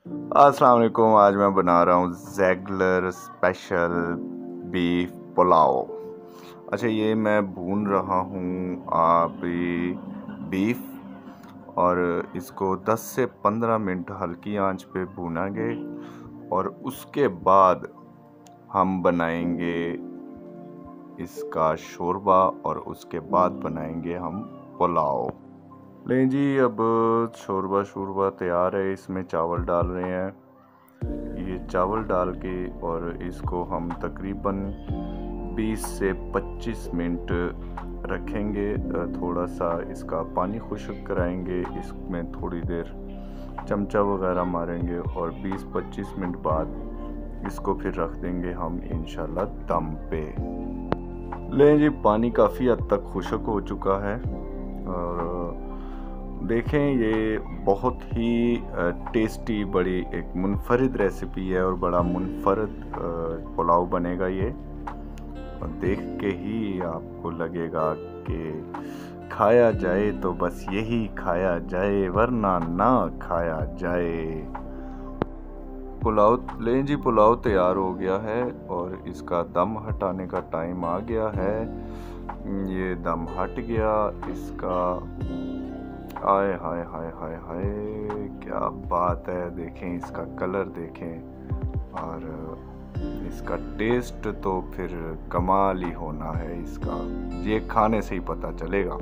अस्सलाम वालेकुम। आज मैं बना रहा हूँ ज़ेगलर स्पेशल बीफ पुलाव। अच्छा, ये मैं भून रहा हूँ अभी बीफ, और इसको 10 से 15 मिनट हल्की आंच पे भूनेंगे और उसके बाद हम बनाएंगे इसका शोरबा और उसके बाद बनाएंगे हम पुलाव। लें जी, अब शोरबा शोरबा तैयार है। इसमें चावल डाल रहे हैं। ये चावल डाल के और इसको हम तकरीबन 20 से 25 मिनट रखेंगे। थोड़ा सा इसका पानी खुश्क कराएंगे, इसमें थोड़ी देर चमचा वगैरह मारेंगे और 20-25 मिनट बाद इसको फिर रख देंगे हम इंशाल्लाह दम पे। लें जी, पानी काफ़ी हद तक खुश्क हो चुका है और देखें, ये बहुत ही टेस्टी, बड़ी एक मुनफरिद रेसिपी है और बड़ा मुनफरिद पुलाव बनेगा ये। और देख के ही आपको लगेगा कि खाया जाए तो बस यही खाया जाए, वरना ना खाया जाए। पुलाव लें जी, पुलाव तैयार हो गया है और इसका दम हटाने का टाइम आ गया है। ये दम हट गया इसका। हाय हाय हाय हाय हाय, क्या बात है! देखें, इसका कलर देखें और इसका टेस्ट तो फिर कमाल ही होना है इसका। ये खाने से ही पता चलेगा।